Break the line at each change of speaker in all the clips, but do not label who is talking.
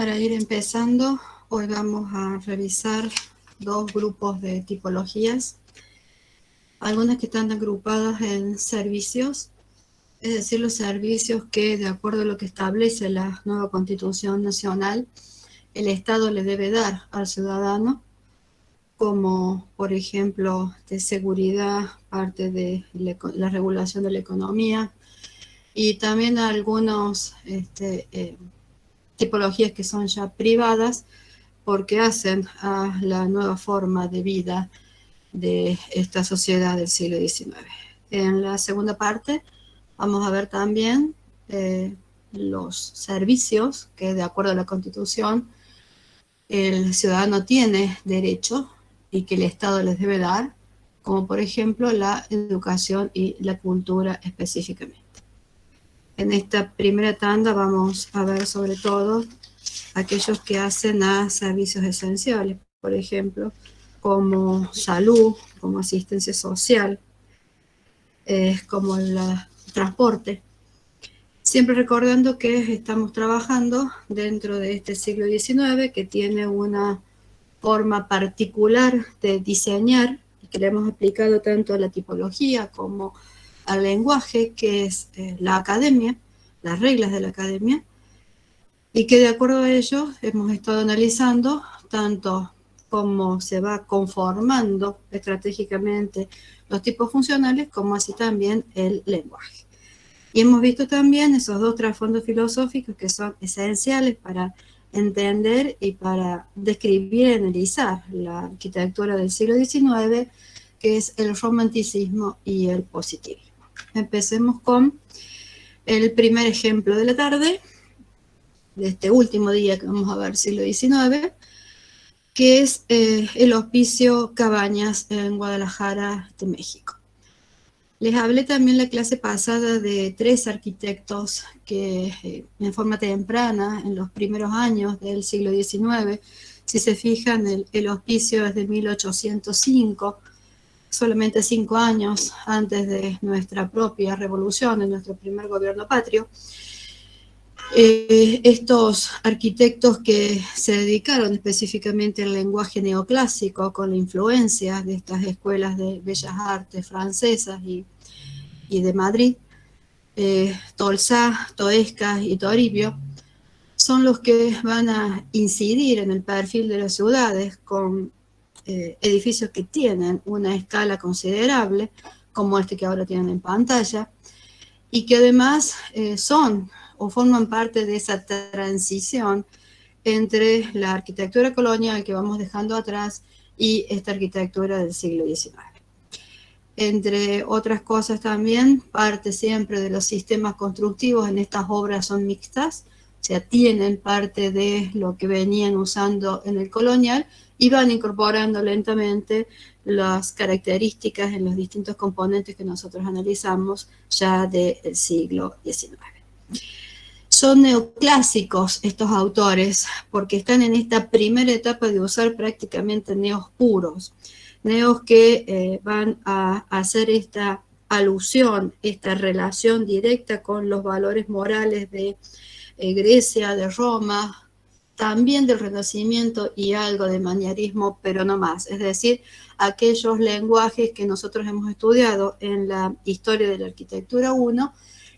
Para ir empezando, hoy vamos a revisar dos grupos de tipologías, algunas que están agrupadas en servicios, es decir, los servicios que, de acuerdo a lo que establece la nueva Constitución Nacional, el Estado le debe dar al ciudadano, como por ejemplo de seguridad, parte de la regulación de la economía, y también algunos tipologías que son ya privadas, porque hacen a la nueva forma de vida de esta sociedad del siglo XIX. En la segunda parte vamos a ver también los servicios que, de acuerdo a la Constitución, el ciudadano tiene derecho y que el Estado les debe dar, como por ejemplo la educación y la cultura específicamente. En esta primera tanda vamos a ver sobre todo aquellos que hacen a servicios esenciales, por ejemplo, como salud, como asistencia social, como el transporte. Siempre recordando que estamos trabajando dentro de este siglo XIX, que tiene una forma particular de diseñar, y que le hemos aplicado tanto a la tipología como al lenguaje, que es la academia, las reglas de la academia, y que de acuerdo a ello hemos estado analizando tanto cómo se va conformando estratégicamente los tipos funcionales, como así también el lenguaje. Y hemos visto también esos dos trasfondos filosóficos que son esenciales para entender y para describir y analizar la arquitectura del siglo XIX, que es el romanticismo y el positivismo. Empecemos con el primer ejemplo de la tarde, de este último día que vamos a ver, siglo XIX, que es el Hospicio Cabañas en Guadalajara de México. Les hablé también la clase pasada de tres arquitectos que en forma temprana, en los primeros años del siglo XIX, si se fijan, el hospicio es de 1805, solamente 5 años antes de nuestra propia revolución, de nuestro primer gobierno patrio. Estos arquitectos que se dedicaron específicamente al lenguaje neoclásico con la influencia de estas escuelas de bellas artes francesas y de Madrid, Tolsá, Toesca y Toribio, son los que van a incidir en el perfil de las ciudades con edificios que tienen una escala considerable, como este que ahora tienen en pantalla, y que además son o forman parte de esa transición entre la arquitectura colonial que vamos dejando atrás y esta arquitectura del siglo XIX. Entre otras cosas también, parte siempre de los sistemas constructivos en estas obras son mixtas, o sea, tienen parte de lo que venían usando en el colonial y van incorporando lentamente las características en los distintos componentes que nosotros analizamos ya del siglo XIX. Son neoclásicos estos autores porque están en esta primera etapa de usar prácticamente neos puros, neos que van a hacer esta alusión, esta relación directa con los valores morales de Grecia, de Roma, también del Renacimiento y algo de manierismo, pero no más. Es decir, aquellos lenguajes que nosotros hemos estudiado en la historia de la arquitectura 1,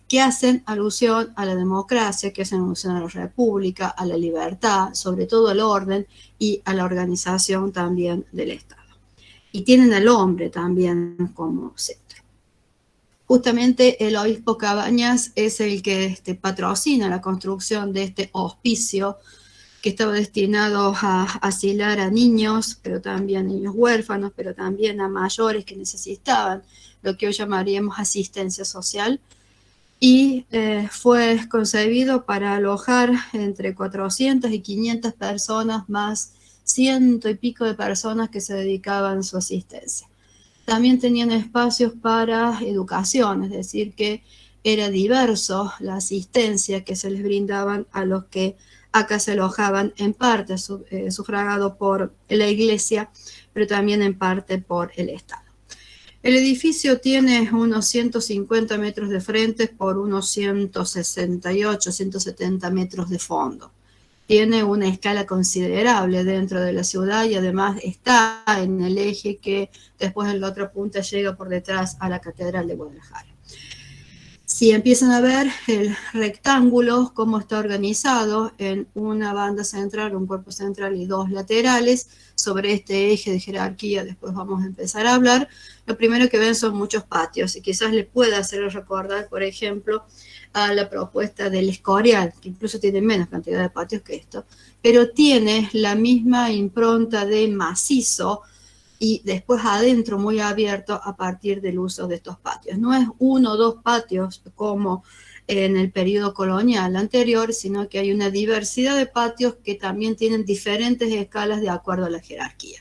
que hacen alusión a la democracia, que hacen alusión a la república, a la libertad, sobre todo al orden y a la organización también del Estado. Y tienen al hombre también como centro. Justamente el obispo Cabañas es el que patrocina la construcción de este hospicio que estaba destinado a asilar a niños, pero también niños huérfanos, pero también a mayores que necesitaban lo que hoy llamaríamos asistencia social, y fue concebido para alojar entre 400 y 500 personas, más 100 y pico de personas que se dedicaban a su asistencia. También tenían espacios para educación, es decir, que era diverso la asistencia que se les brindaban a los que acá se alojaban, en parte sufragado por la iglesia, pero también en parte por el Estado. El edificio tiene unos 150 metros de frente por unos 168, 170 metros de fondo. tiene una escala considerable dentro de la ciudad y además está en el eje que después en la otra punta llega por detrás a la Catedral de Guadalajara. Si empiezan a ver el rectángulo, cómo está organizado en una banda central, un cuerpo central y dos laterales, sobre este eje de jerarquía, después vamos a empezar a hablar, lo primero que ven son muchos patios y quizás le pueda hacer recordar, por ejemplo, a la propuesta del Escorial, que incluso tiene menos cantidad de patios que esto, pero tiene la misma impronta de macizo y después adentro muy abierto a partir del uso de estos patios. No es uno o dos patios como en el periodo colonial anterior, sino que hay una diversidad de patios que también tienen diferentes escalas de acuerdo a la jerarquía.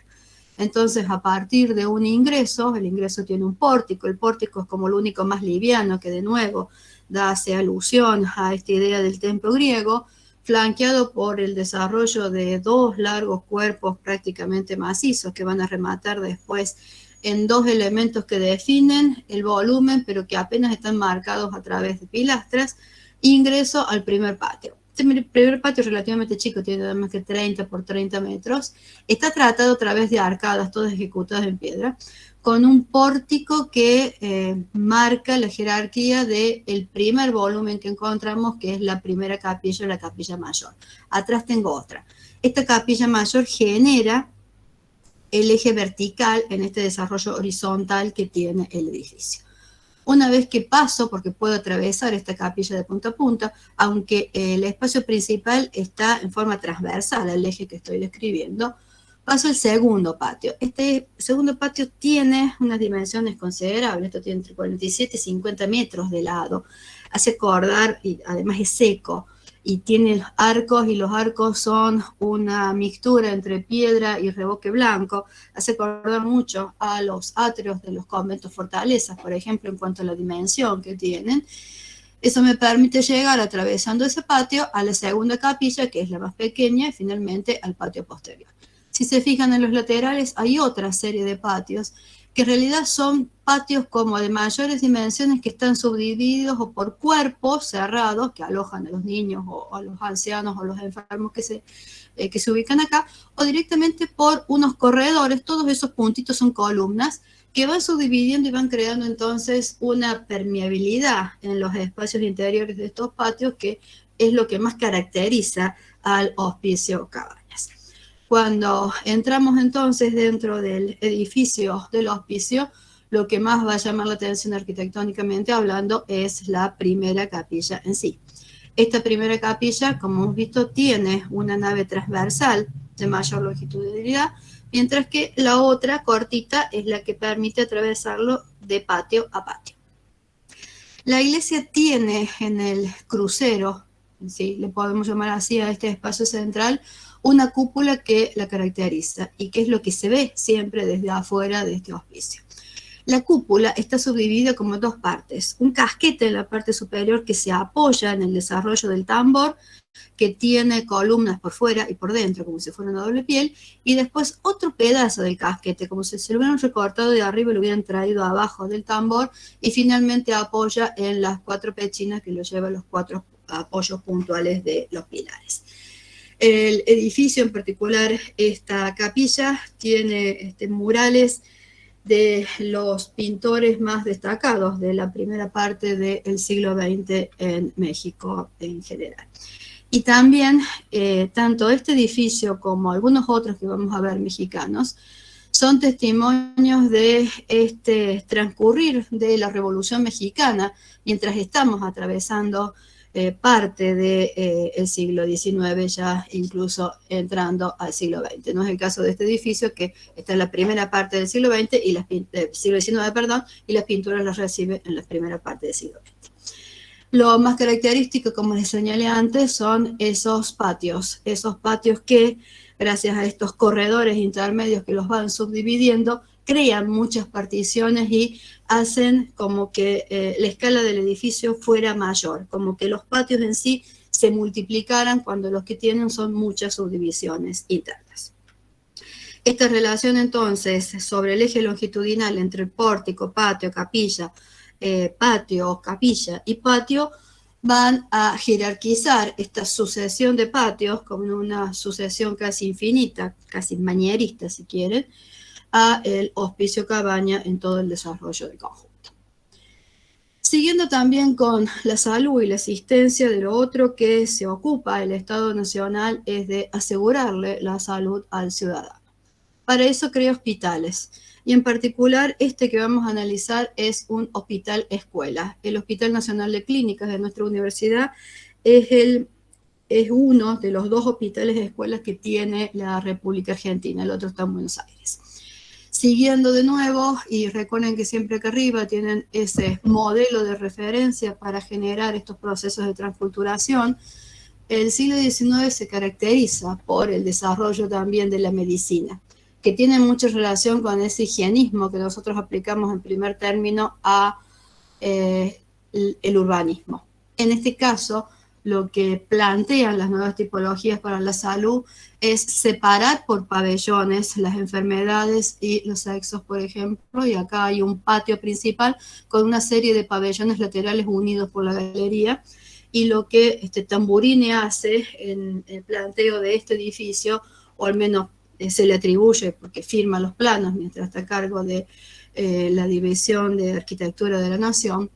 Entonces, a partir de un ingreso, el ingreso tiene un pórtico, el pórtico es como lo único más liviano que de nuevo hace alusión a esta idea del templo griego, flanqueado por el desarrollo de dos largos cuerpos prácticamente macizos que van a rematar después en dos elementos que definen el volumen, pero que apenas están marcados a través de pilastras, ingreso al primer patio. Este primer patio es relativamente chico, tiene nada más que 30 por 30 metros, está tratado a través de arcadas, todas ejecutadas en piedra, con un pórtico que marca la jerarquía del primer volumen que encontramos, que es la primera capilla, la capilla mayor. Atrás tengo otra. Esta capilla mayor genera el eje vertical en este desarrollo horizontal que tiene el edificio. Una vez que paso, porque puedo atravesar esta capilla de punta a punta, aunque el espacio principal está en forma transversal al eje que estoy describiendo, paso al segundo patio. Este segundo patio tiene unas dimensiones considerables, esto tiene entre 47 y 50 metros de lado, hace acordar, y además es seco, y tiene arcos, y los arcos son una mixtura entre piedra y revoque blanco, hace acordar mucho a los atrios de los conventos fortalezas, por ejemplo, en cuanto a la dimensión que tienen. Eso me permite llegar atravesando ese patio a la segunda capilla, que es la más pequeña, y finalmente al patio posterior. Si se fijan en los laterales, hay otra serie de patios que en realidad son patios como de mayores dimensiones que están subdivididos o por cuerpos cerrados que alojan a los niños o a los ancianos o los enfermos que se ubican acá, o directamente por unos corredores. Todos esos puntitos son columnas que van subdividiendo y van creando entonces una permeabilidad en los espacios interiores de estos patios, que es lo que más caracteriza al Hospicio Cabañas. Cuando entramos entonces dentro del edificio del hospicio, lo que más va a llamar la atención arquitectónicamente hablando es la primera capilla en sí. Esta primera capilla, como hemos visto, tiene una nave transversal de mayor longitudinalidad, mientras que la otra, cortita, es la que permite atravesarlo de patio a patio. La iglesia tiene en el crucero, ¿sí?, le podemos llamar así a este espacio central, una cúpula que la caracteriza y que es lo que se ve siempre desde afuera de este hospicio. La cúpula está subdividida como dos partes, un casquete en la parte superior que se apoya en el desarrollo del tambor, que tiene columnas por fuera y por dentro, como si fuera una doble piel, y después otro pedazo del casquete, como si se lo hubieran recortado de arriba y lo hubieran traído abajo del tambor, y finalmente apoya en las cuatro pechinas que lo llevan los cuatro apoyos puntuales de los pilares. El edificio, en particular esta capilla, tiene murales de los pintores más destacados de la primera parte del siglo XX en México en general. Y también, tanto este edificio como algunos otros que vamos a ver mexicanos, son testimonios de este transcurrir de la Revolución Mexicana, mientras estamos atravesando parte del siglo XIX, ya incluso entrando al siglo XX. No es el caso de este edificio, que está en la primera parte del siglo XX, y siglo XIX, perdón, y las pinturas las recibe en la primera parte del siglo XX. Lo más característico, como les señalé antes, son esos patios que, gracias a estos corredores intermedios que los van subdividiendo, crean muchas particiones y hacen como que la escala del edificio fuera mayor, como que los patios en sí se multiplicaran cuando los que tienen son muchas subdivisiones internas. Esta relación entonces sobre el eje longitudinal entre el pórtico, patio, capilla, patio, capilla y patio van a jerarquizar esta sucesión de patios como una sucesión casi infinita, casi manierista si quieren, a el hospicio cabaña en todo el desarrollo del conjunto. Siguiendo también con la salud y la asistencia, de lo otro que se ocupa el Estado Nacional es de asegurarle la salud al ciudadano. Para eso crea hospitales, y en particular este que vamos a analizar es un hospital escuela. El Hospital Nacional de Clínicas de nuestra universidad es uno de los 2 hospitales escuelas que tiene la República Argentina, el otro está en Buenos Aires. Siguiendo de nuevo, y recuerden que siempre acá arriba tienen ese modelo de referencia para generar estos procesos de transculturación, el siglo XIX se caracteriza por el desarrollo también de la medicina, que tiene mucha relación con ese higienismo que nosotros aplicamos en primer término a el urbanismo. En este caso, lo que plantean las nuevas tipologías para la salud es separar por pabellones las enfermedades y los sexos, por ejemplo, y acá hay un patio principal con una serie de pabellones laterales unidos por la galería, y lo que Tamburini hace en el planteo de este edificio, o al menos se le atribuye porque firma los planos mientras está a cargo de la División de Arquitectura de la Nación,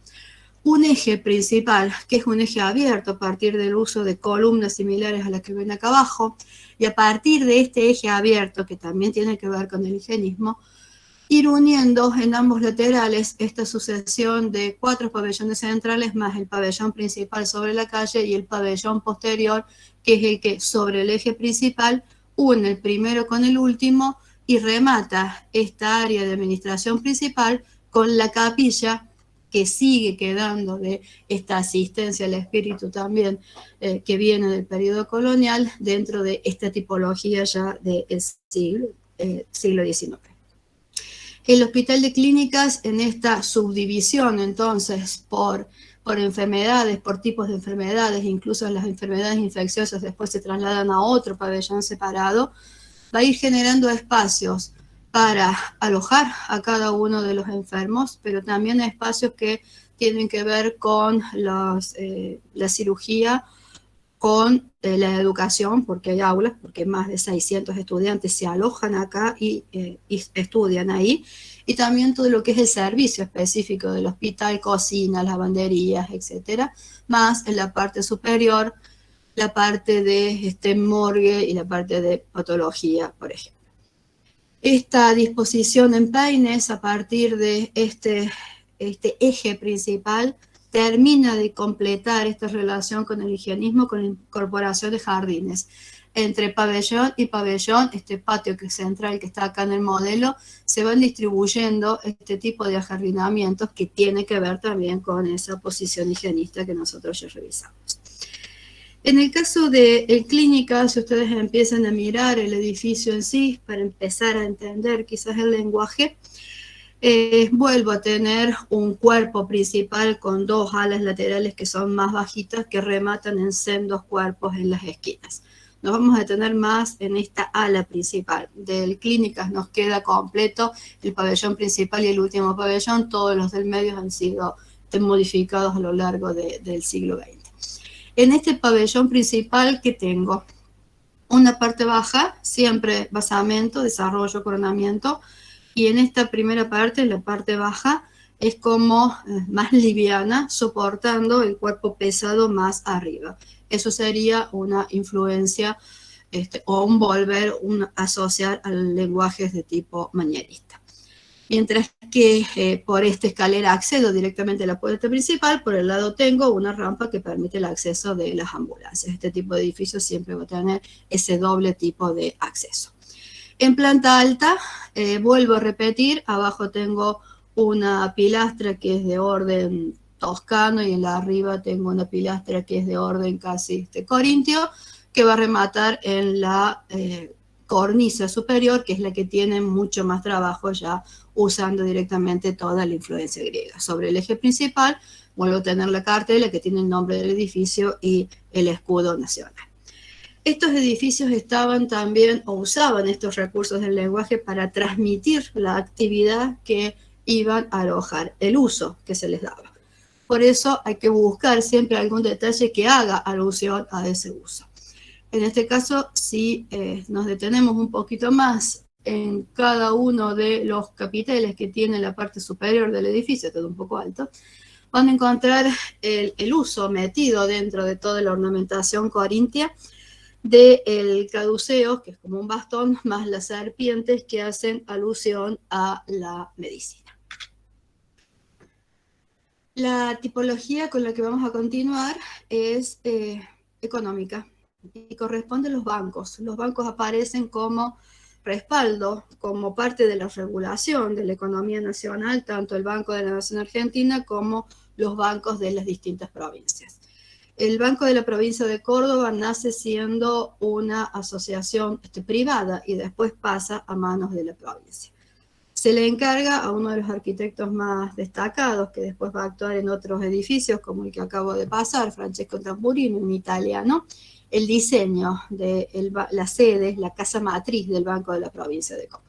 un eje principal, que es un eje abierto a partir del uso de columnas similares a las que ven acá abajo, y a partir de este eje abierto, que también tiene que ver con el higienismo, ir uniendo en ambos laterales esta sucesión de 4 pabellones centrales más el pabellón principal sobre la calle y el pabellón posterior, que es el que sobre el eje principal une el primero con el último y remata esta área de administración principal con la capilla que sigue quedando de esta asistencia al espíritu también que viene del periodo colonial dentro de esta tipología ya del siglo XIX. El Hospital de Clínicas, en esta subdivisión entonces por enfermedades, por tipos de enfermedades, incluso las enfermedades infecciosas después se trasladan a otro pabellón separado, va a ir generando espacios para alojar a cada uno de los enfermos, pero también espacios que tienen que ver con la cirugía, con la educación, porque hay aulas, porque más de 600 estudiantes se alojan acá y estudian ahí, y también todo lo que es el servicio específico del hospital, cocina, lavanderías, etcétera, más en la parte superior, la parte de morgue y la parte de patología, por ejemplo. Esta disposición en peines a partir de este eje principal termina de completar esta relación con el higienismo con la incorporación de jardines. Entre pabellón y pabellón, este patio que es central que está acá en el modelo, se van distribuyendo este tipo de ajardinamientos que tiene que ver también con esa posición higienista que nosotros ya revisamos. En el caso de clínica, si ustedes empiezan a mirar el edificio en sí, para empezar a entender quizás el lenguaje, vuelvo a tener un cuerpo principal con 2 alas laterales que son más bajitas que rematan en sendos cuerpos en las esquinas. Nos vamos a detener más en esta ala principal. Del clínicas nos queda completo el pabellón principal y el último pabellón, todos los del medio han sido modificados a lo largo del siglo XX. En este pabellón principal que tengo una parte baja, siempre basamento, desarrollo, coronamiento, y en esta primera parte, la parte baja, es como más liviana, soportando el cuerpo pesado más arriba. Eso sería una influencia o un volver, asociar a lenguajes de tipo manierista. Mientras que por esta escalera accedo directamente a la puerta principal, por el lado tengo una rampa que permite el acceso de las ambulancias. Este tipo de edificio siempre va a tener ese doble tipo de acceso. En planta alta, vuelvo a repetir, abajo tengo una pilastra que es de orden toscano y en la arriba tengo una pilastra que es de orden casi corintio, que va a rematar en la cornisa superior, que es la que tiene mucho más trabajo ya usando directamente toda la influencia griega. Sobre el eje principal vuelvo a tener la cartela que tiene el nombre del edificio y el escudo nacional. Estos edificios estaban también, o usaban estos recursos del lenguaje para transmitir la actividad que iban a alojar, el uso que se les daba. Por eso hay que buscar siempre algún detalle que haga alusión a ese uso. En este caso, si nos detenemos un poquito más en cada uno de los capiteles que tiene la parte superior del edificio, todo un poco alto, van a encontrar el uso metido dentro de toda la ornamentación corintia del caduceo, que es como un bastón, más las serpientes que hacen alusión a la medicina. La tipología con la que vamos a continuar es económica y corresponde a los bancos. Los bancos aparecen como respaldo, como parte de la regulación de la economía nacional, tanto el Banco de la Nación Argentina como los bancos de las distintas provincias. El Banco de la Provincia de Córdoba nace siendo una asociación privada y después pasa a manos de la provincia. Se le encarga a uno de los arquitectos más destacados, que después va a actuar en otros edificios, como el que acabo de pasar, Francesco Tamburino, un italiano, el diseño de la sede, la casa matriz del Banco de la Provincia de Córdoba.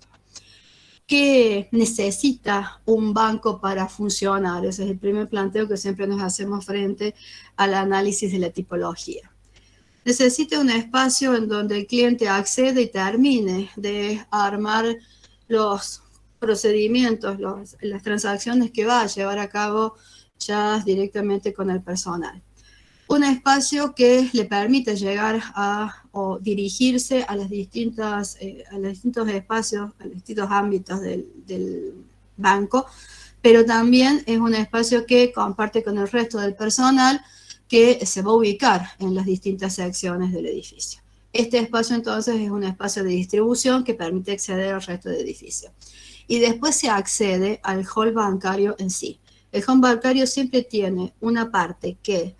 ¿Qué necesita un banco para funcionar? Ese es el primer planteo que siempre nos hacemos frente al análisis de la tipología. Necesita un espacio en donde el cliente accede y termine de armar los procedimientos, las transacciones que va a llevar a cabo ya directamente con el personal. Un espacio que le permite llegar o dirigirse a los distintos espacios, a los distintos ámbitos del banco, pero también es un espacio que comparte con el resto del personal que se va a ubicar en las distintas secciones del edificio. Este espacio entonces es un espacio de distribución que permite acceder al resto del edificio. Y después se accede al hall bancario en sí. El hall bancario siempre tiene una parte que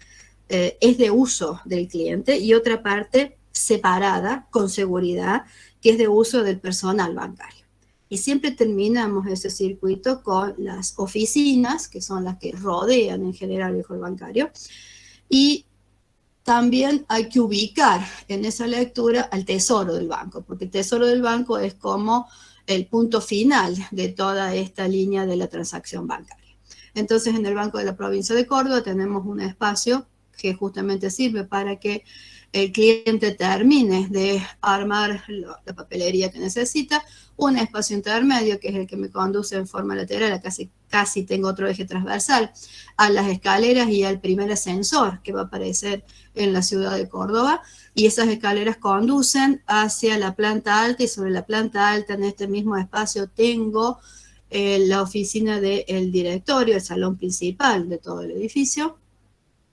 es de uso del cliente y otra parte separada, con seguridad, que es de uso del personal bancario. Y siempre terminamos ese circuito con las oficinas, que son las que rodean en general el hall bancario, y también hay que ubicar en esa lectura al tesoro del banco, porque el tesoro del banco es como el punto final de toda esta línea de la transacción bancaria. Entonces, en el Banco de la Provincia de Córdoba tenemos un espacio que justamente sirve para que el cliente termine de armar la papelería que necesita, un espacio intermedio que es el que me conduce en forma lateral, casi tengo otro eje transversal, a las escaleras y al primer ascensor que va a aparecer en la ciudad de Córdoba, y esas escaleras conducen hacia la planta alta, y sobre la planta alta en este mismo espacio tengo la oficina del directorio, el salón principal de todo el edificio.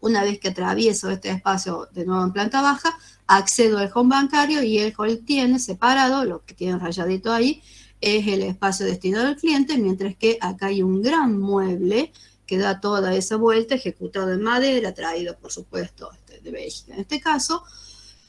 Una vez que atravieso este espacio de nuevo en planta baja, accedo al hall bancario y el hall tiene separado, lo que tiene rayadito ahí, es el espacio destinado al cliente, mientras que acá hay un gran mueble que da toda esa vuelta, ejecutado en madera, traído por supuesto de Bélgica en este caso,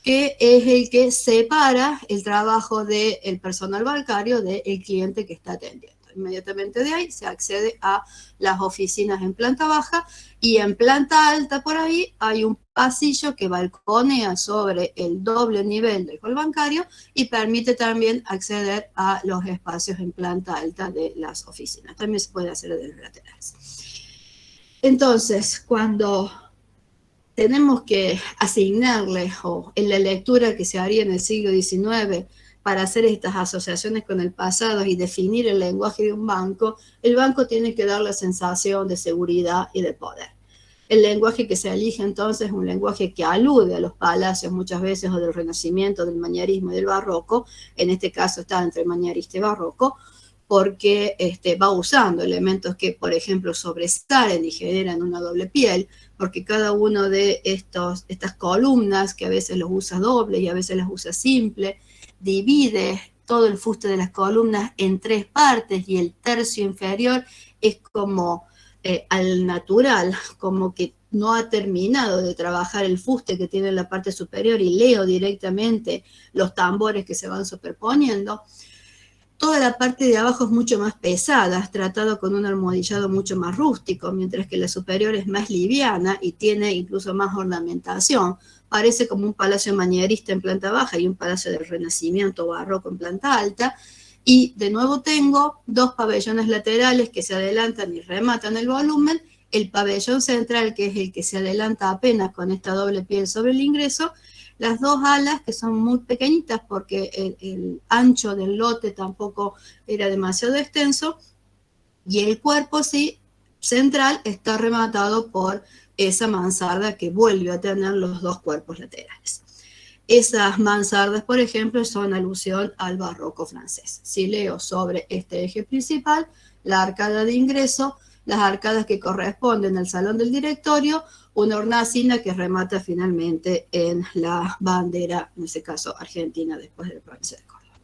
que es el que separa el trabajo del personal bancario del cliente que está atendiendo. Inmediatamente de ahí se accede a las oficinas en planta baja y en planta alta por ahí hay un pasillo que balconea sobre el doble nivel del hall bancario y permite también acceder a los espacios en planta alta de las oficinas. También se puede hacer desde laterales. Entonces, cuando tenemos que asignarle, o en la lectura que se haría en el siglo XIX, para hacer estas asociaciones con el pasado y definir el lenguaje de un banco, el banco tiene que dar la sensación de seguridad y de poder. El lenguaje que se elige entonces es un lenguaje que alude a los palacios muchas veces, o del Renacimiento, del manierismo y del barroco. En este caso está entre manierista y barroco, porque va usando elementos que, por ejemplo, sobresalen y generan una doble piel, porque cada uno de estas columnas, que a veces los usa doble y a veces las usa simple, divide todo el fuste de las columnas en tres partes, y el tercio inferior es como al natural, como que no ha terminado de trabajar el fuste que tiene en la parte superior, y leo directamente los tambores que se van superponiendo. Toda la parte de abajo es mucho más pesada, tratado con un almohadillado mucho más rústico, mientras que la superior es más liviana y tiene incluso más ornamentación. Parece como un palacio manierista en planta baja y un palacio del Renacimiento barroco en planta alta. Y de nuevo tengo dos pabellones laterales que se adelantan y rematan el volumen, El pabellón central, que es el que se adelanta apenas con esta doble piel sobre el ingreso, las dos alas, que son muy pequeñitas porque el ancho del lote tampoco era demasiado extenso, y el cuerpo sí, central, está rematado por esa mansarda que vuelve a tener los dos cuerpos laterales. Esas mansardas, por ejemplo, son alusión al barroco francés. Si leo sobre este eje principal, la arcada de ingreso, las arcadas que corresponden al salón del directorio, una hornacina que remata finalmente en la bandera, en ese caso argentina, después de la provincia de Córdoba.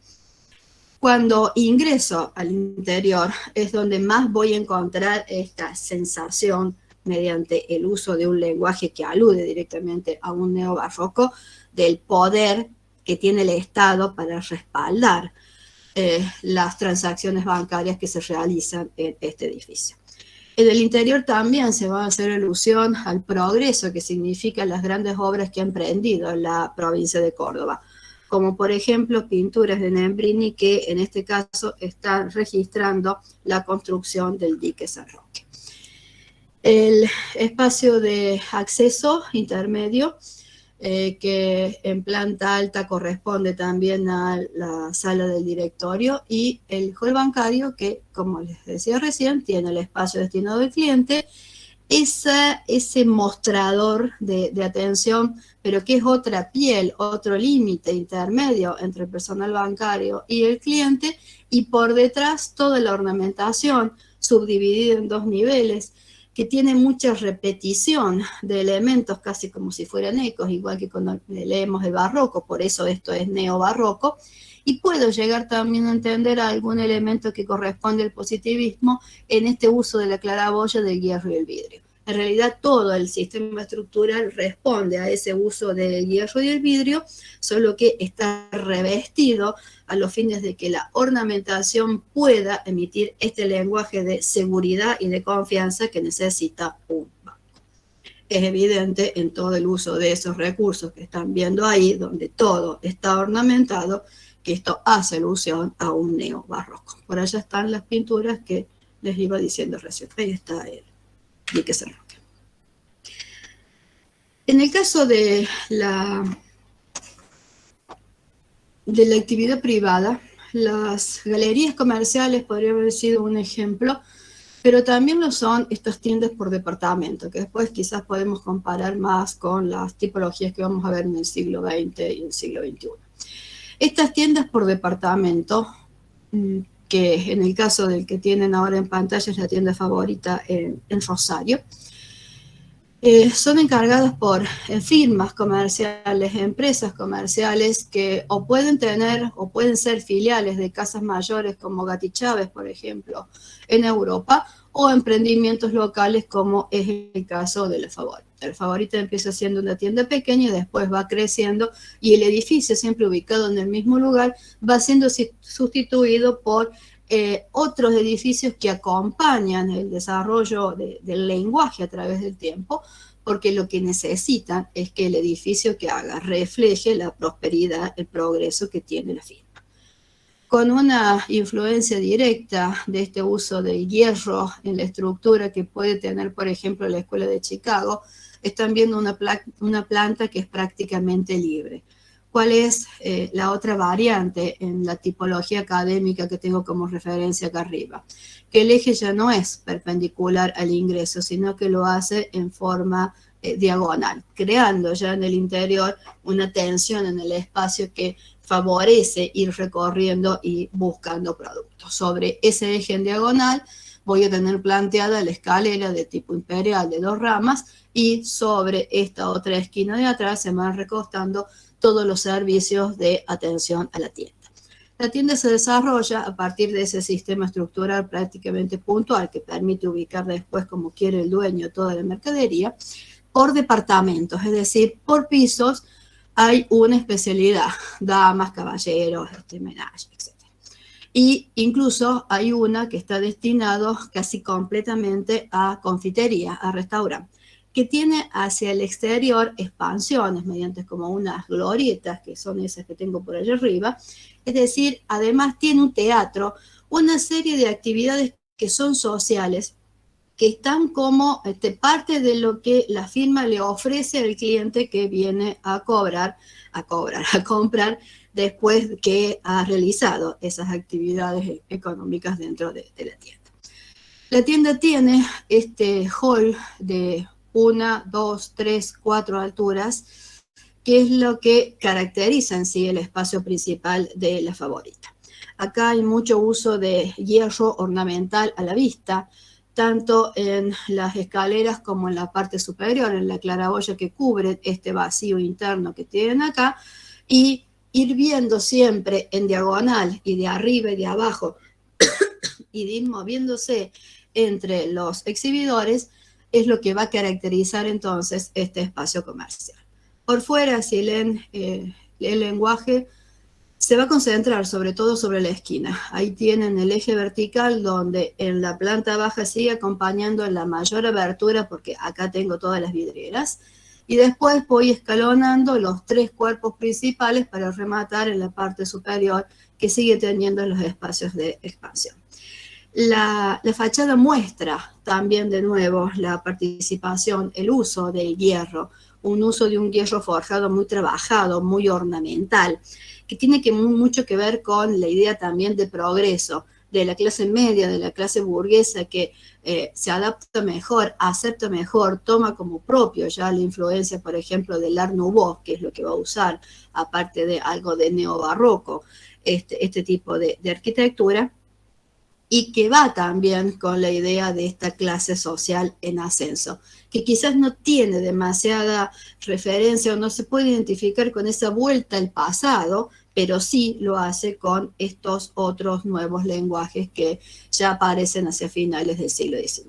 Cuando ingreso al interior es donde más voy a encontrar esta sensación mediante el uso de un lenguaje que alude directamente a un neobarroco del poder que tiene el Estado para respaldar las transacciones bancarias que se realizan en este edificio. En el interior también se va a hacer alusión al progreso que significan las grandes obras que ha emprendido la provincia de Córdoba, como por ejemplo pinturas de Nembrini que en este caso están registrando la construcción del dique San Roque. El espacio de acceso intermedio, que en planta alta corresponde también a la sala del directorio, y el hall bancario que, como les decía recién, tiene el espacio destinado al cliente, ese mostrador de atención, pero que es otra piel, otro límite intermedio entre el personal bancario y el cliente, y por detrás toda la ornamentación subdividida en dos niveles, que tiene mucha repetición de elementos casi como si fueran ecos, igual que cuando leemos el barroco, por eso esto es neobarroco, y puedo llegar también a entender algún elemento que corresponde al positivismo en este uso de la claraboya, del hierro y el vidrio. En realidad todo el sistema estructural responde a ese uso del hierro y el vidrio, solo que está revestido a los fines de que la ornamentación pueda emitir este lenguaje de seguridad y de confianza que necesita un banco. Es evidente en todo el uso de esos recursos que están viendo ahí, donde todo está ornamentado, que esto hace alusión a un neobarroco. Por allá están las pinturas que les iba diciendo recién. Ahí está el dique San Roque. En el caso de la actividad privada, las galerías comerciales podrían haber sido un ejemplo, pero también lo son estas tiendas por departamento, que después quizás podemos comparar más con las tipologías que vamos a ver en el siglo XX y el siglo XXI. Estas tiendas por departamento, que en el caso del que tienen ahora en pantalla es la tienda favorita en Rosario, son encargadas por firmas comerciales, empresas comerciales que o pueden tener o pueden ser filiales de casas mayores como Gatti Chávez, por ejemplo, en Europa, o emprendimientos locales como es el caso de La Favorita. La Favorita empieza siendo una tienda pequeña y después va creciendo, y el edificio, siempre ubicado en el mismo lugar, va siendo sustituido por otros edificios que acompañan el desarrollo del lenguaje a través del tiempo, porque lo que necesitan es que el edificio que haga refleje la prosperidad, el progreso que tiene la firma. Con una influencia directa de este uso del hierro en la estructura que puede tener, por ejemplo, la Escuela de Chicago, están viendo una planta que es prácticamente libre. ¿Cuál es la otra variante en la tipología académica que tengo como referencia acá arriba? Que el eje ya no es perpendicular al ingreso, sino que lo hace en forma diagonal, creando ya en el interior una tensión en el espacio que favorece ir recorriendo y buscando productos. Sobre ese eje en diagonal voy a tener planteada la escalera de tipo imperial de 2 ramas, y sobre esta otra esquina de atrás se van recostando todos los servicios de atención a la tienda. La tienda se desarrolla a partir de ese sistema estructural prácticamente puntual que permite ubicar después como quiere el dueño toda la mercadería por departamentos, es decir, por pisos hay una especialidad, damas, caballeros, menage, etc. Y incluso hay una que está destinado casi completamente a confitería, a restaurante, que tiene hacia el exterior expansiones mediante como unas glorietas, que son esas que tengo por allá arriba. Es decir, además tiene un teatro, una serie de actividades que son sociales, que están como parte de lo que la firma le ofrece al cliente que viene a comprar después que ha realizado esas actividades económicas dentro de la tienda. La tienda tiene este hall de 1, 2, 3, 4 alturas, que es lo que caracteriza en sí el espacio principal de La Favorita. Acá hay mucho uso de hierro ornamental a la vista, tanto en las escaleras como en la parte superior, en la claraboya que cubre este vacío interno que tienen acá, y ir viendo siempre en diagonal y de arriba y de abajo y de ir moviéndose entre los exhibidores es lo que va a caracterizar entonces este espacio comercial. Por fuera, si leen el lenguaje, se va a concentrar sobre todo sobre la esquina. Ahí tienen el eje vertical donde en la planta baja sigue acompañando en la mayor abertura porque acá tengo todas las vidrieras. Y después voy escalonando los 3 cuerpos principales para rematar en la parte superior que sigue teniendo los espacios de expansión. La fachada muestra también de nuevo la participación, el uso del hierro, un uso de un hierro forjado muy trabajado, muy ornamental, que tiene mucho que ver con la idea también de progreso, de la clase media, de la clase burguesa que se adapta mejor, acepta mejor, toma como propio ya la influencia, por ejemplo, del Art Nouveau, que es lo que va a usar, aparte de algo de neobarroco, este tipo de arquitectura, y que va también con la idea de esta clase social en ascenso, que quizás no tiene demasiada referencia o no se puede identificar con esa vuelta al pasado, pero sí lo hace con estos otros nuevos lenguajes que ya aparecen hacia finales del siglo XIX.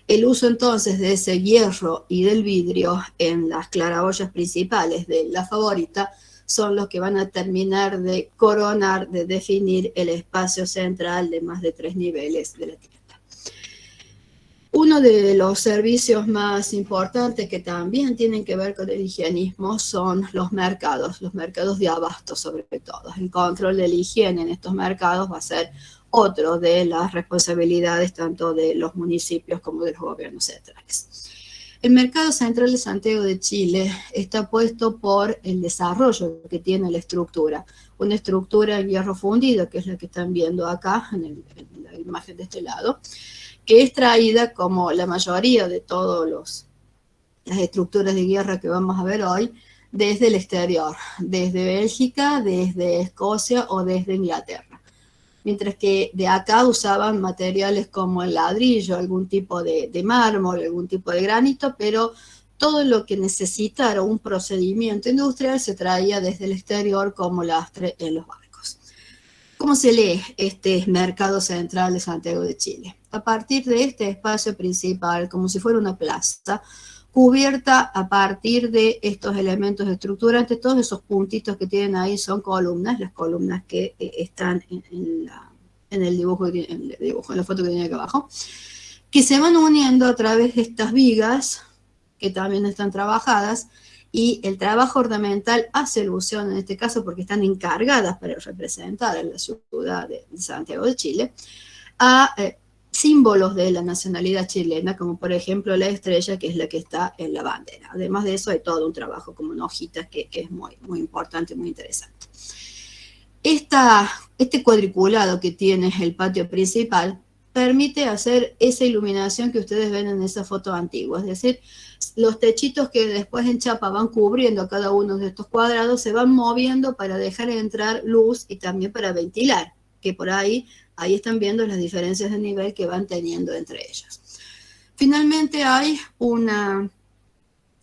El uso entonces de ese hierro y del vidrio en las claraboyas principales de La Favorita son los que van a terminar de coronar, de definir el espacio central de más de 3 niveles de la tienda. Uno de los servicios más importantes que también tienen que ver con el higienismo son los mercados de abasto sobre todo. El control de la higiene en estos mercados va a ser otro de las responsabilidades tanto de los municipios como de los gobiernos centrales. El mercado central de Santiago de Chile está puesto por el desarrollo que tiene la estructura. Una estructura en hierro fundido, que es la que están viendo acá en la imagen de este lado, que es traída como la mayoría de todas las estructuras de guerra que vamos a ver hoy, desde el exterior, desde Bélgica, desde Escocia o desde Inglaterra. Mientras que de acá usaban materiales como el ladrillo, algún tipo de mármol, algún tipo de granito, pero todo lo que necesitara un procedimiento industrial se traía desde el exterior como lastre en los barcos. ¿Cómo se lee este mercado central de Santiago de Chile? A partir de este espacio principal, como si fuera una plaza, cubierta a partir de estos elementos estructurantes, todos esos puntitos que tienen ahí son columnas, las columnas que están en el dibujo, en la foto que tiene acá abajo, que se van uniendo a través de estas vigas, que también están trabajadas, y el trabajo ornamental hace alusión en este caso, porque están encargadas para representar a la ciudad de Santiago de Chile, a símbolos de la nacionalidad chilena, como por ejemplo la estrella, que es la que está en la bandera. Además de eso, hay todo un trabajo como en hojitas que es muy, muy importante, muy interesante. Este cuadriculado que tiene el patio principal permite hacer esa iluminación que ustedes ven en esa foto antigua, es decir, los techitos que después en chapa van cubriendo cada uno de estos cuadrados se van moviendo para dejar entrar luz y también para ventilar, que por ahí están viendo las diferencias de nivel que van teniendo entre ellos. Finalmente hay una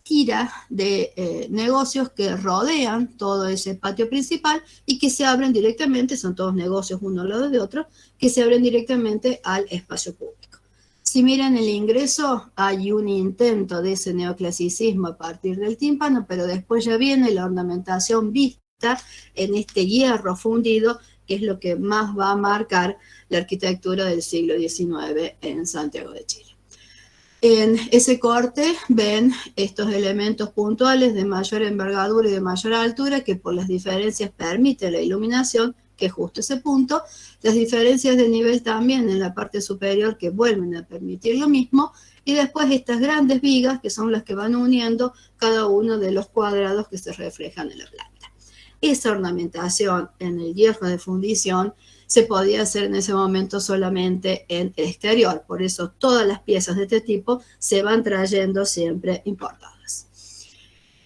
tira de negocios que rodean todo ese patio principal y que se abren directamente, son todos negocios uno al lado de otro, que se abren directamente al espacio público. Si miran el ingreso, hay un intento de ese neoclasicismo a partir del tímpano, pero después ya viene la ornamentación vista en este hierro fundido, que es lo que más va a marcar la arquitectura del siglo XIX en Santiago de Chile. En ese corte ven estos elementos puntuales de mayor envergadura y de mayor altura que por las diferencias permite la iluminación que es justo ese punto, las diferencias de nivel también en la parte superior que vuelven a permitir lo mismo, y después estas grandes vigas que son las que van uniendo cada uno de los cuadrados que se reflejan en la planta. Esa ornamentación en el hierro de fundición se podía hacer en ese momento solamente en el exterior, por eso todas las piezas de este tipo se van trayendo siempre importadas.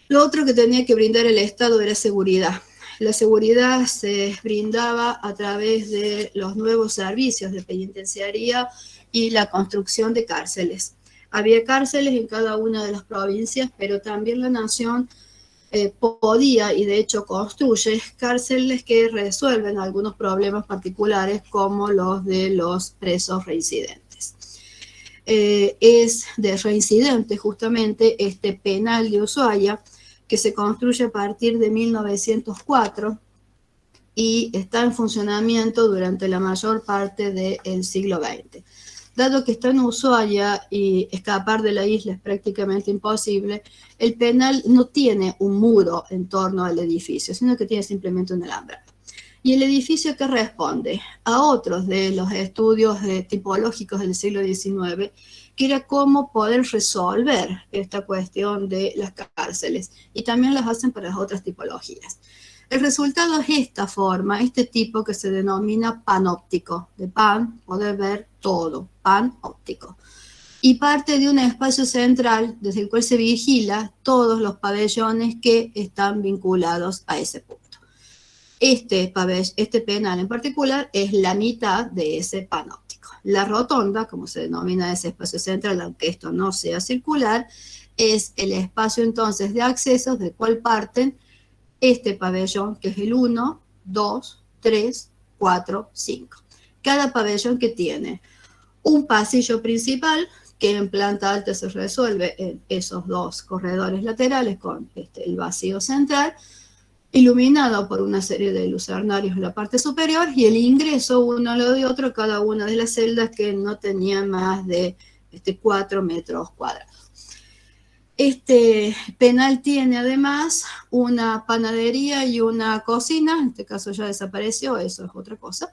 Lo otro que tenía que brindar el Estado era seguridad. La seguridad se brindaba a través de los nuevos servicios de penitenciaría y la construcción de cárceles. Había cárceles en cada una de las provincias, pero también la nación podía y de hecho construye cárceles que resuelven algunos problemas particulares como los de los presos reincidentes. Es de reincidentes justamente este penal de Ushuaia, que se construye a partir de 1904 y está en funcionamiento durante la mayor parte del siglo XX. Dado que está en Ushuaia y escapar de la isla es prácticamente imposible, el penal no tiene un muro en torno al edificio, sino que tiene simplemente un alambrado. Y el edificio que responde a otros de los estudios tipológicos del siglo XIX, que era cómo poder resolver esta cuestión de las cárceles, y también las hacen para las otras tipologías. El resultado es esta forma, este tipo que se denomina panóptico, de pan, poder ver todo, panóptico. Y parte de un espacio central desde el cual se vigila todos los pabellones que están vinculados a ese punto. Este penal en particular es la mitad de ese panóptico. La rotonda, como se denomina ese espacio central, aunque esto no sea circular, es el espacio entonces de accesos del cual parten este pabellón, que es el 1, 2, 3, 4, 5. Cada pabellón que tiene un pasillo principal, que en planta alta se resuelve en esos dos corredores laterales con el vacío central, iluminado por una serie de lucernarios en la parte superior, y el ingreso uno al lado de otro, cada una de las celdas que no tenían más de 4 metros cuadrados. Este penal tiene además una panadería y una cocina, en este caso ya desapareció, eso es otra cosa,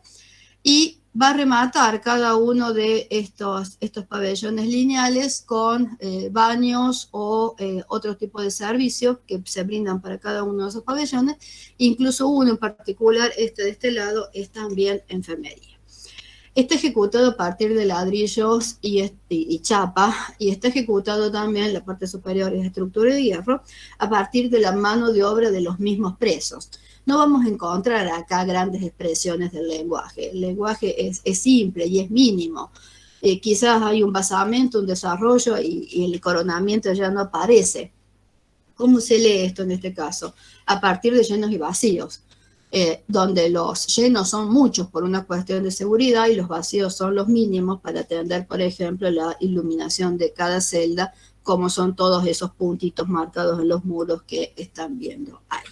y va a rematar cada uno de estos pabellones lineales con baños o otro tipo de servicios que se brindan para cada uno de esos pabellones, incluso uno en particular, de este lado, es también enfermería. Está ejecutado a partir de ladrillos y chapa, y está ejecutado también en la parte superior de estructura de hierro a partir de la mano de obra de los mismos presos. No vamos a encontrar acá grandes expresiones del lenguaje. El lenguaje es simple y es mínimo. Quizás hay un basamento, un desarrollo y el coronamiento ya no aparece. ¿Cómo se lee esto en este caso? A partir de llenos y vacíos. Donde los llenos son muchos por una cuestión de seguridad y los vacíos son los mínimos para atender, por ejemplo, la iluminación de cada celda, como son todos esos puntitos marcados en los muros que están viendo ahí.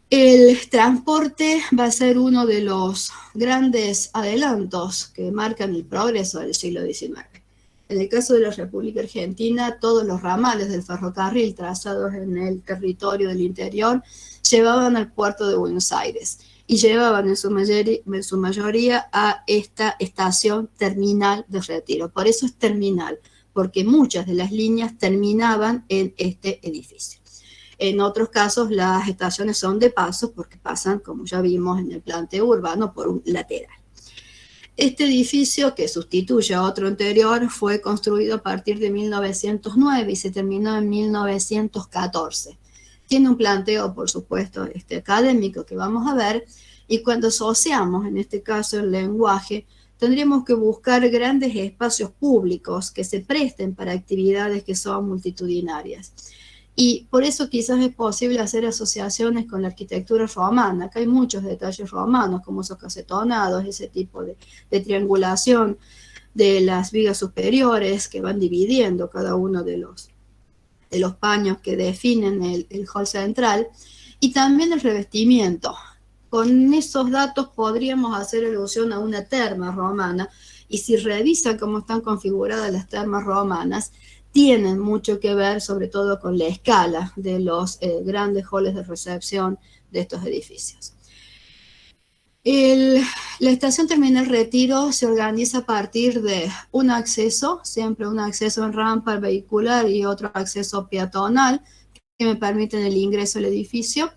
El transporte va a ser uno de los grandes adelantos que marcan el progreso del siglo XIX. En el caso de la República Argentina, todos los ramales del ferrocarril trazados en el territorio del interior llevaban al puerto de Buenos Aires y llevaban en su mayoría a esta estación terminal de retiro. Por eso es terminal, porque muchas de las líneas terminaban en este edificio. En otros casos las estaciones son de paso porque pasan, como ya vimos en el planteo urbano, por un lateral. Este edificio, que sustituye a otro anterior, fue construido a partir de 1909 y se terminó en 1914. Tiene un planteo, por supuesto, académico que vamos a ver, y cuando asociamos, en este caso, el lenguaje, tendríamos que buscar grandes espacios públicos que se presten para actividades que son multitudinarias. Y por eso quizás es posible hacer asociaciones con la arquitectura romana. Acá hay muchos detalles romanos, como esos casetonados, ese tipo de triangulación de las vigas superiores que van dividiendo cada uno de los paños que definen el hall central, y también el revestimiento. Con esos datos podríamos hacer alusión a una terma romana, y si revisan cómo están configuradas las termas romanas, tienen mucho que ver sobre todo con la escala de los grandes halls de recepción de estos edificios. La estación Terminal Retiro se organiza a partir de un acceso, siempre un acceso en rampa vehicular y otro acceso peatonal, que me permiten el ingreso al edificio,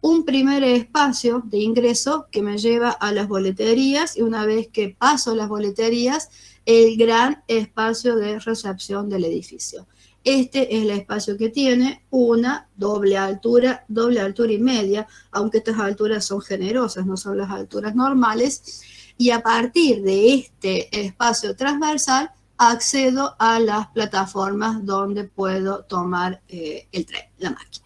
un primer espacio de ingreso que me lleva a las boleterías y una vez que paso las boleterías, el gran espacio de recepción del edificio. Este es el espacio que tiene una doble altura y media, aunque estas alturas son generosas, no son las alturas normales, y a partir de este espacio transversal accedo a las plataformas donde puedo tomar el tren, la máquina.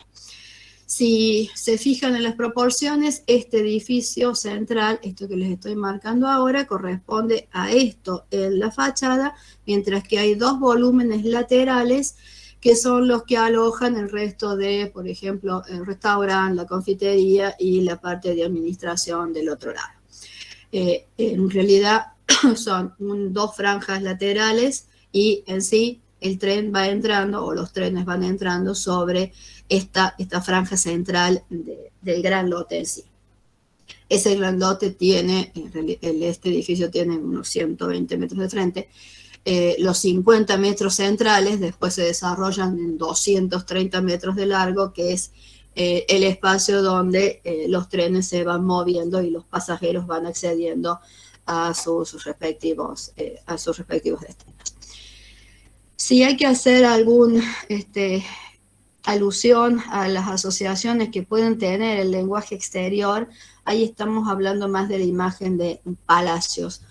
Si se fijan en las proporciones, este edificio central, esto que les estoy marcando ahora, corresponde a esto en la fachada, mientras que hay dos volúmenes laterales que son los que alojan el resto de, por ejemplo, el restaurante, la confitería y la parte de administración del otro lado. En realidad son dos franjas laterales y en sí el tren va entrando o los trenes van entrando sobre esta franja central del gran lote en sí. Ese gran lote tiene, este edificio tiene unos 120 metros de frente. Los 50 metros centrales después se desarrollan en 230 metros de largo, que es el espacio donde los trenes se van moviendo y los pasajeros van accediendo a sus respectivos destinos. Si hay que hacer algún alusión a las asociaciones que pueden tener el lenguaje exterior, ahí estamos hablando más de la imagen de palacios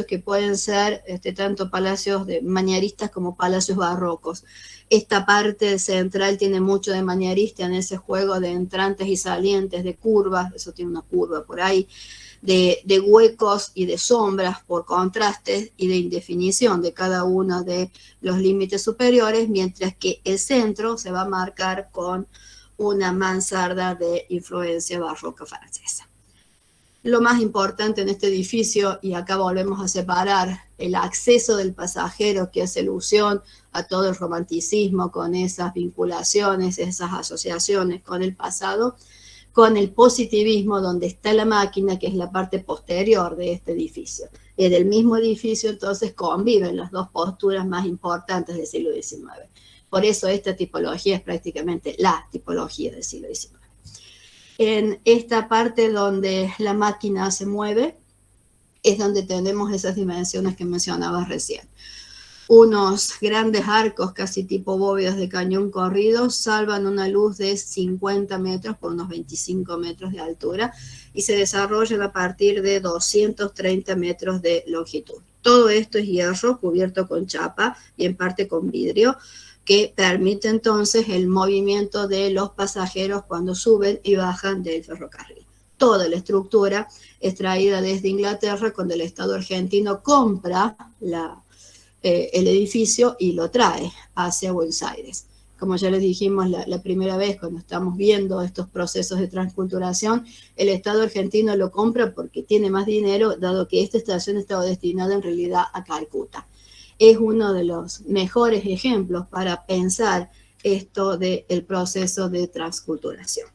que pueden ser tanto palacios de manieristas como palacios barrocos. Esta parte central tiene mucho de manierista en ese juego de entrantes y salientes, de curvas, eso tiene una curva por ahí, de huecos y de sombras por contrastes y de indefinición de cada uno de los límites superiores, mientras que el centro se va a marcar con una mansarda de influencia barroca francesa. Lo más importante en este edificio, y acá volvemos a separar el acceso del pasajero, que hace alusión a todo el romanticismo con esas vinculaciones, esas asociaciones con el pasado, con el positivismo donde está la máquina, que es la parte posterior de este edificio. En el mismo edificio entonces conviven las dos posturas más importantes del siglo XIX. Por eso esta tipología es prácticamente la tipología del siglo XIX. En esta parte donde la máquina se mueve es donde tenemos esas dimensiones que mencionaba recién. Unos grandes arcos, casi tipo bóvedas de cañón corridos, salvan una luz de 50 metros por unos 25 metros de altura y se desarrollan a partir de 230 metros de longitud. Todo esto es hierro cubierto con chapa y en parte con vidrio, que permite entonces el movimiento de los pasajeros cuando suben y bajan del ferrocarril. Toda la estructura es traída desde Inglaterra cuando el Estado argentino compra el edificio y lo trae hacia Buenos Aires. Como ya les dijimos la primera vez cuando estamos viendo estos procesos de transculturación, el Estado argentino lo compra porque tiene más dinero, dado que esta estación estaba destinada en realidad a Calcuta. Es uno de los mejores ejemplos para pensar esto del proceso de transculturación.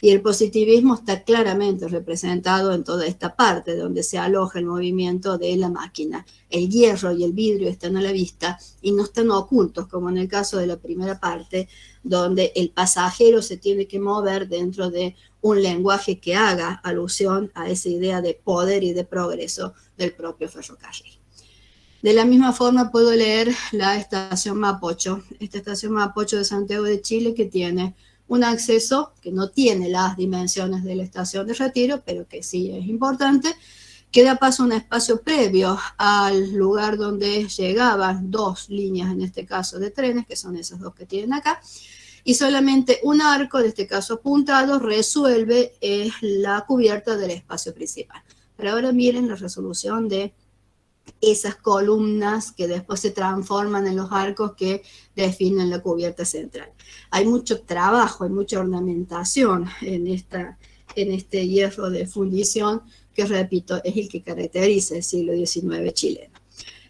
Y el positivismo está claramente representado en toda esta parte donde se aloja el movimiento de la máquina. El hierro y el vidrio están a la vista y no están ocultos, como en el caso de la primera parte, donde el pasajero se tiene que mover dentro de un lenguaje que haga alusión a esa idea de poder y de progreso del propio ferrocarril. De la misma forma puedo leer la estación Mapocho, esta estación Mapocho de Santiago de Chile, que tiene un acceso que no tiene las dimensiones de la estación de Retiro, pero que sí es importante, que da paso a un espacio previo al lugar donde llegaban dos líneas, en este caso de trenes, que son esas dos que tienen acá, y solamente un arco, en este caso apuntado, resuelve la cubierta del espacio principal. Pero ahora miren la resolución de esas columnas que después se transforman en los arcos que definen la cubierta central. Hay mucho trabajo, hay mucha ornamentación en este hierro de fundición que, repito, es el que caracteriza el siglo XIX chileno.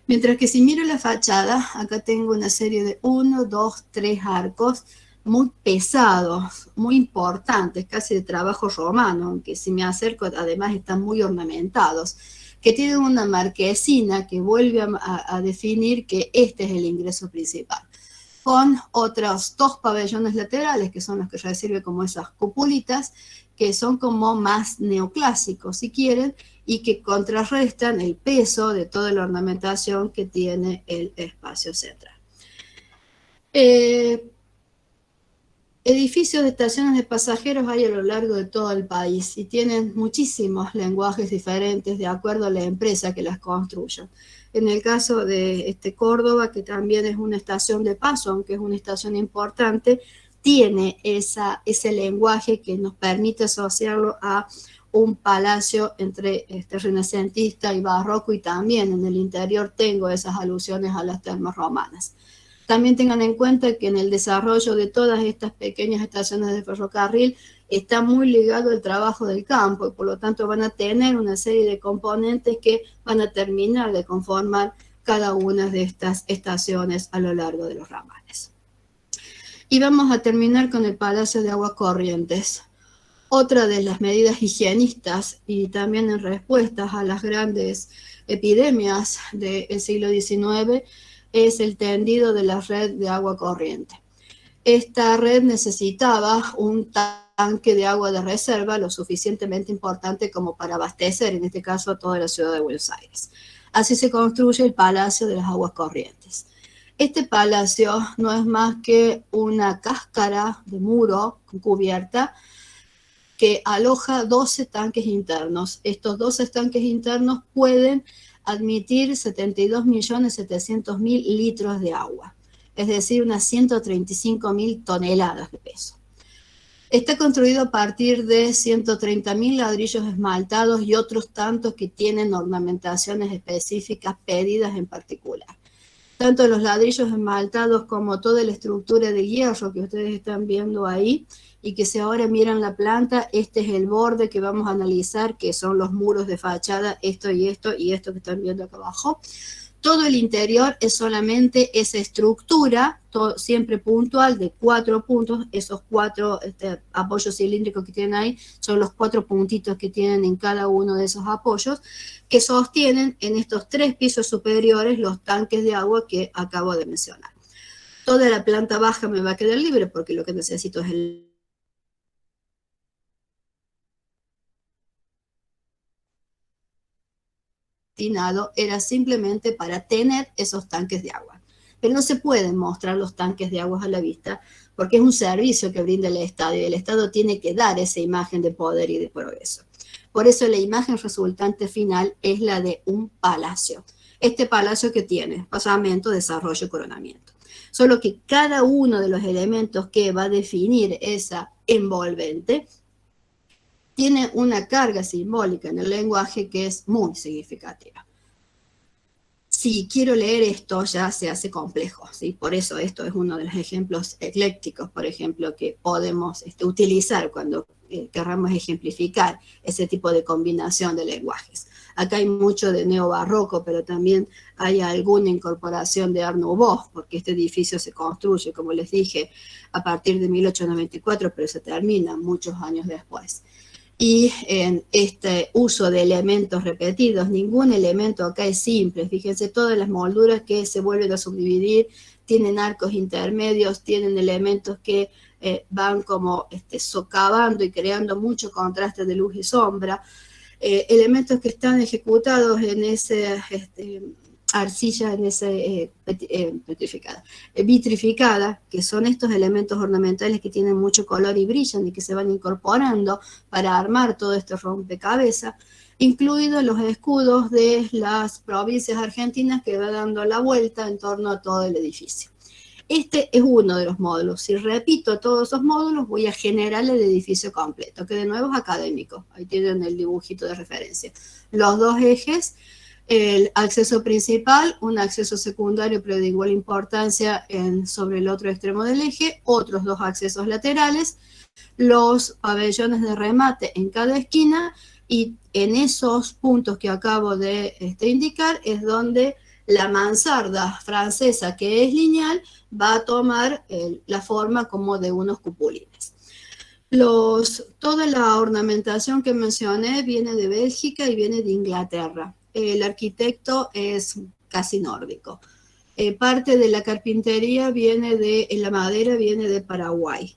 Mientras que si miro la fachada, acá tengo una serie de 1, 2, 3 arcos muy pesados, muy importantes, casi de trabajo romano, aunque si me acerco además están muy ornamentados, que tienen una marquesina que vuelve a definir que este es el ingreso principal, con otros dos pabellones laterales, que son los que reciben como esas cupulitas, que son como más neoclásicos, si quieren, y que contrarrestan el peso de toda la ornamentación que tiene el espacio central. Edificios de estaciones de pasajeros hay a lo largo de todo el país y tienen muchísimos lenguajes diferentes de acuerdo a la empresa que las construya. En el caso de Córdoba, que también es una estación de paso, aunque es una estación importante, tiene ese lenguaje que nos permite asociarlo a un palacio entre renacentista y barroco, y también en el interior tengo esas alusiones a las termas romanas. También tengan en cuenta que en el desarrollo de todas estas pequeñas estaciones de ferrocarril está muy ligado el trabajo del campo y por lo tanto van a tener una serie de componentes que van a terminar de conformar cada una de estas estaciones a lo largo de los ramales. Y vamos a terminar con el Palacio de Aguas Corrientes. Otra de las medidas higienistas y también en respuestas a las grandes epidemias del siglo XIX es el tendido de la red de agua corriente. Esta red necesitaba un tanque de agua de reserva lo suficientemente importante como para abastecer, en este caso, a toda la ciudad de Buenos Aires. Así se construye el Palacio de las Aguas Corrientes. Este palacio no es más que una cáscara de muro cubierta que aloja 12 tanques internos. Estos 12 tanques internos pueden admitir 72.700.000 litros de agua, es decir, unas 135.000 toneladas de peso. Está construido a partir de 130.000 ladrillos esmaltados y otros tantos que tienen ornamentaciones específicas pedidas en particular. Tanto los ladrillos esmaltados como toda la estructura de hierro que ustedes están viendo ahí y que si ahora miran la planta, este es el borde que vamos a analizar, que son los muros de fachada, esto y esto que están viendo acá abajo. Todo el interior es solamente esa estructura, siempre puntual, de 4 puntos. Esos 4 apoyos cilíndricos que tienen ahí son los 4 puntitos que tienen en cada uno de esos apoyos, que sostienen en estos 3 pisos superiores los tanques de agua que acabo de mencionar. Toda la planta baja me va a quedar libre porque lo que necesito es el destinado, era simplemente para tener esos tanques de agua. Pero no se pueden mostrar los tanques de agua a la vista porque es un servicio que brinda el Estado y el Estado tiene que dar esa imagen de poder y de progreso. Por eso la imagen resultante final es la de un palacio. Este palacio que tiene basamento, desarrollo y coronamiento. Solo que cada uno de los elementos que va a definir esa envolvente tiene una carga simbólica en el lenguaje que es muy significativa. Si quiero leer esto, ya se hace complejo, ¿sí? Por eso esto es uno de los ejemplos eclécticos, por ejemplo, que podemos utilizar cuando querramos ejemplificar ese tipo de combinación de lenguajes. Acá hay mucho de neobarroco, pero también hay alguna incorporación de Art Nouveau, porque este edificio se construye, como les dije, a partir de 1894, pero se termina muchos años después. Y en este uso de elementos repetidos, ningún elemento acá es simple. Fíjense, todas las molduras que se vuelven a subdividir tienen arcos intermedios, tienen elementos que van como socavando y creando mucho contraste de luz y sombra. Elementos que están ejecutados en ese arcilla, en ese vitrificada, que son estos elementos ornamentales que tienen mucho color y brillan y que se van incorporando para armar todo este rompecabezas, incluidos los escudos de las provincias argentinas que va dando la vuelta en torno a todo el edificio. Este es uno de los módulos. Si repito todos esos módulos, voy a generar el edificio completo, que de nuevo es académico. Ahí tienen el dibujito de referencia. Los dos ejes, el acceso principal, un acceso secundario pero de igual importancia sobre el otro extremo del eje, otros 2 accesos laterales, los pabellones de remate en cada esquina, y en esos puntos que acabo de indicar es donde la mansarda francesa, que es lineal, va a tomar la forma como de unos cupulines. Toda la ornamentación que mencioné viene de Bélgica y viene de Inglaterra. El arquitecto es casi nórdico. Parte de la carpintería en la madera viene de Paraguay.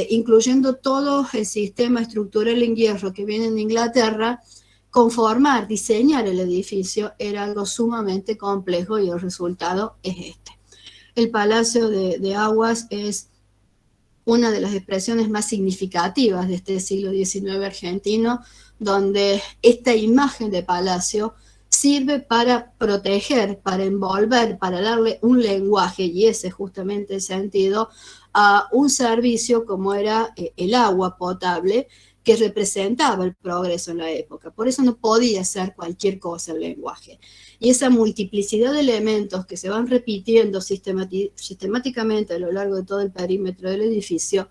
Incluyendo todo el sistema estructural en hierro que viene de Inglaterra, conformar, diseñar el edificio era algo sumamente complejo y el resultado es este. El Palacio de Aguas es una de las expresiones más significativas de este siglo XIX argentino, donde esta imagen de palacio sirve para proteger, para envolver, para darle un lenguaje, y ese es justamente el sentido, a un servicio como era el agua potable, que representaba el progreso en la época. Por eso no podía ser cualquier cosa el lenguaje. Y esa multiplicidad de elementos que se van repitiendo sistemáticamente a lo largo de todo el perímetro del edificio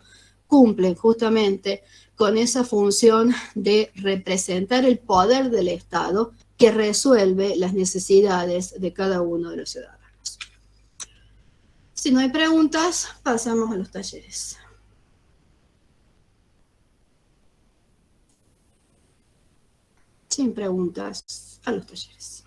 cumplen justamente con esa función de representar el poder del Estado que resuelve las necesidades de cada uno de los ciudadanos. Si no hay preguntas, pasamos a los talleres. Sin preguntas, a los talleres.